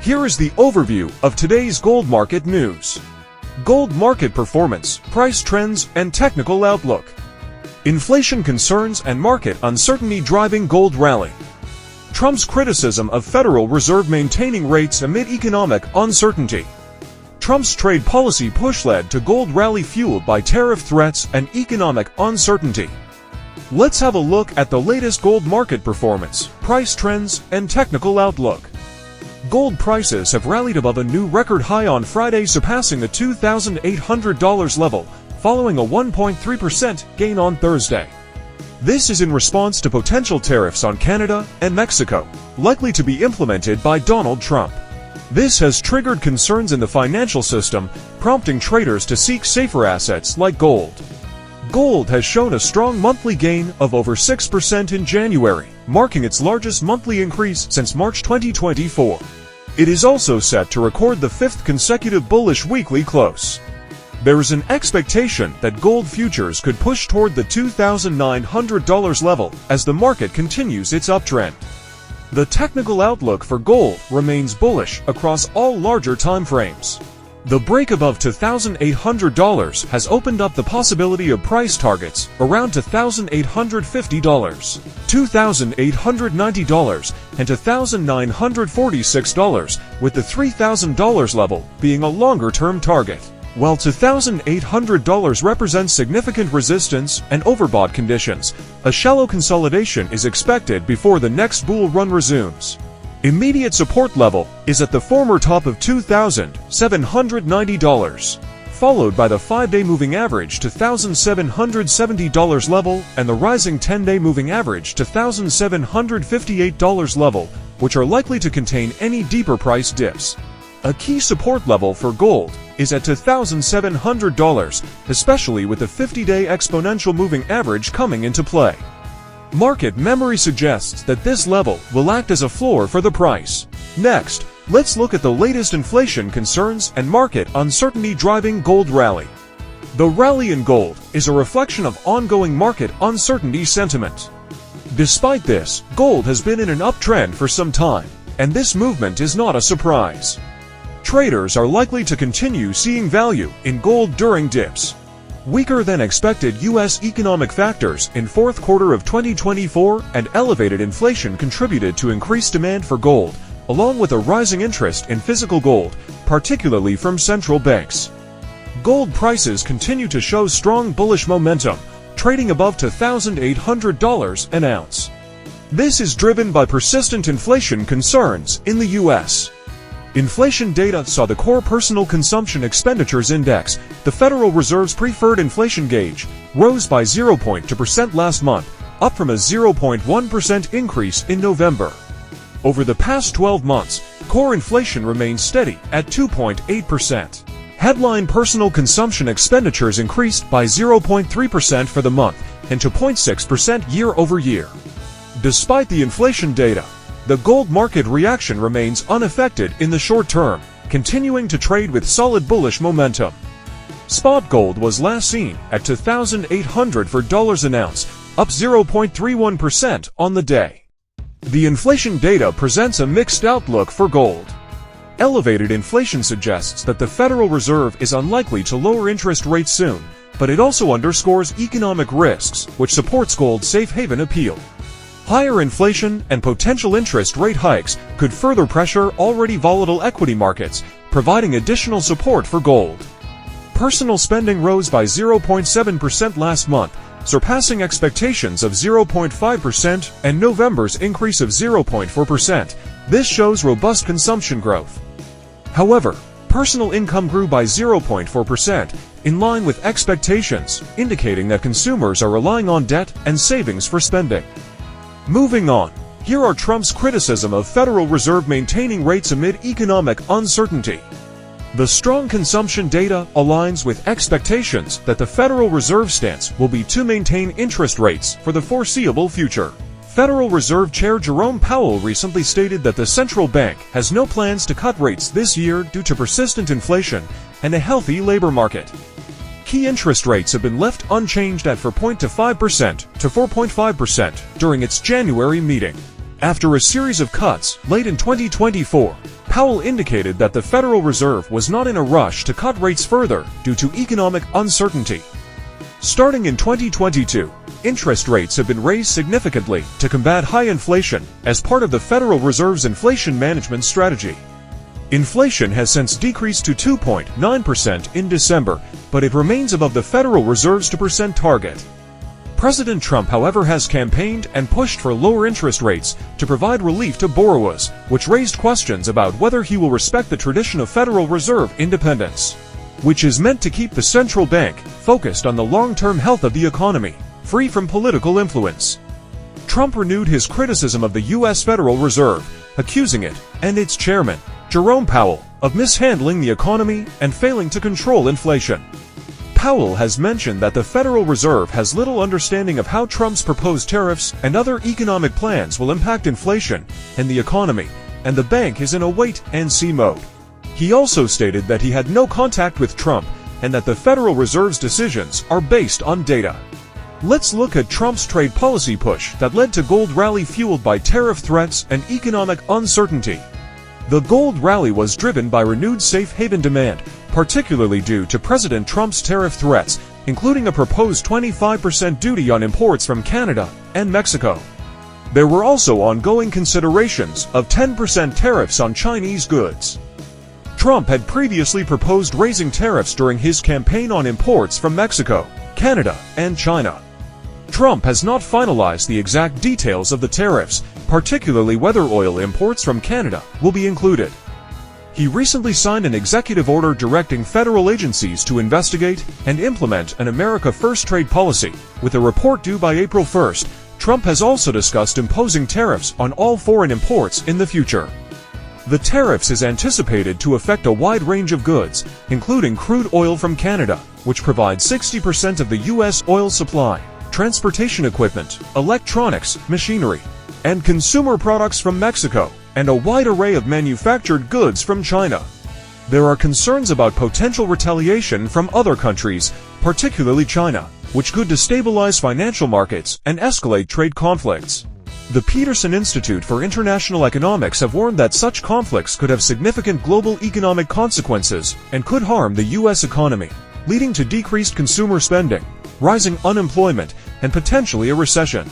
Here is the overview of today's gold market news. Gold market performance, price trends, and technical outlook. Inflation concerns and market uncertainty driving gold rally. Trump's criticism of Federal Reserve maintaining rates amid economic uncertainty. Trump's trade policy push led to gold rally fueled by tariff threats and economic uncertainty. Let's have a look at the latest gold market performance, price trends, and technical outlook. Gold prices have rallied above a new record high on Friday, surpassing the $2,800 level, following a 1.3% gain on Thursday. This is in response to potential tariffs on Canada and Mexico, likely to be implemented by Donald Trump. This has triggered concerns in the financial system, prompting traders to seek safer assets like gold. Gold has shown a strong monthly gain of over 6% in January, marking its largest monthly increase since March 2024. It is also set to record the fifth consecutive bullish weekly close. There is an expectation that gold futures could push toward the $2,900 level as the market continues its uptrend. The technical outlook for gold remains bullish across all larger time frames. The break above $2,800 has opened up the possibility of price targets around $2,850, $2,890, and $2,946, with the $3,000 level being a longer-term target. While $2,800 represents significant resistance and overbought conditions, a shallow consolidation is expected before the next bull run resumes. Immediate support level is at the former top of $2,790, followed by the 5-day moving average to $1,770 level and the rising 10-day moving average to $1,758 level, which are likely to contain any deeper price dips. A key support level for gold is at $2,700, especially with the 50-day exponential moving average coming into play. Market memory suggests that this level will act as a floor for the price. Next, let's look at the latest inflation concerns and market uncertainty driving gold rally. The rally in gold is a reflection of ongoing market uncertainty sentiment. Despite this, gold has been in an uptrend for some time, and this movement is not a surprise. Traders are likely to continue seeing value in gold during dips. Weaker than expected U.S. economic factors in fourth quarter of 2024 and elevated inflation contributed to increased demand for gold, along with a rising interest in physical gold, particularly from central banks. Gold prices continue to show strong bullish momentum, trading above $2,800 an ounce. This is driven by persistent inflation concerns in the U.S. Inflation data saw the core personal consumption expenditures index, the Federal Reserve's preferred inflation gauge, rose by 0.2% last month, up from a 0.1% increase in November. Over the past 12 months, core inflation remained steady at 2.8%. Headline personal consumption expenditures increased by 0.3% for the month and 2.6% year over year. Despite the inflation data, the gold market reaction remains unaffected in the short term, continuing to trade with solid bullish momentum. Spot gold was last seen at $2,800 an ounce, up 0.31% on the day. The inflation data presents a mixed outlook for gold. Elevated inflation suggests that the Federal Reserve is unlikely to lower interest rates soon, but it also underscores economic risks, which supports gold's safe haven appeal. Higher inflation and potential interest rate hikes could further pressure already volatile equity markets, providing additional support for gold. Personal spending rose by 0.7% last month, surpassing expectations of 0.5% and November's increase of 0.4%. This shows robust consumption growth. However, personal income grew by 0.4%, in line with expectations, indicating that consumers are relying on debt and savings for spending. Moving on, here are Trump's criticism of Federal Reserve maintaining rates amid economic uncertainty. The strong consumption data aligns with expectations that the Federal Reserve stance will be to maintain interest rates for the foreseeable future. Federal Reserve Chair Jerome Powell recently stated that the central bank has no plans to cut rates this year due to persistent inflation and a healthy labor market. Key interest rates have been left unchanged at 4.25% to 4.5% during its January meeting. After a series of cuts late in 2024, Powell indicated that the Federal Reserve was not in a rush to cut rates further due to economic uncertainty. Starting in 2022, interest rates have been raised significantly to combat high inflation as part of the Federal Reserve's inflation management strategy. Inflation has since decreased to 2.9% in December, but it remains above the Federal Reserve's 2% target. President Trump, however, has campaigned and pushed for lower interest rates to provide relief to borrowers, which raised questions about whether he will respect the tradition of Federal Reserve independence, which is meant to keep the central bank focused on the long-term health of the economy, free from political influence. Trump renewed his criticism of the U.S. Federal Reserve, accusing it and its chairman, Jerome Powell, of mishandling the economy and failing to control inflation. Powell has mentioned that the Federal Reserve has little understanding of how Trump's proposed tariffs and other economic plans will impact inflation and the economy, and the bank is in a wait-and-see mode. He also stated that he had no contact with Trump and that the Federal Reserve's decisions are based on data. Let's look at Trump's trade policy push that led to gold rally fueled by tariff threats and economic uncertainty. The gold rally was driven by renewed safe haven demand, particularly due to President Trump's tariff threats, including a proposed 25% duty on imports from Canada and Mexico. There were also ongoing considerations of 10% tariffs on Chinese goods. Trump had previously proposed raising tariffs during his campaign on imports from Mexico, Canada, and China. Trump has not finalized the exact details of the tariffs, particularly whether oil imports from Canada will be included. He recently signed an executive order directing federal agencies to investigate and implement an America First trade policy. With a report due by April 1st, Trump has also discussed imposing tariffs on all foreign imports in the future. The tariffs is anticipated to affect a wide range of goods, including crude oil from Canada, which provides 60% of the U.S. oil supply, transportation equipment, electronics, machinery, and consumer products from Mexico, and a wide array of manufactured goods from China. There are concerns about potential retaliation from other countries, particularly China, which could destabilize financial markets and escalate trade conflicts. The Peterson Institute for International Economics have warned that such conflicts could have significant global economic consequences and could harm the U.S. economy, leading to decreased consumer spending, rising unemployment, and potentially a recession.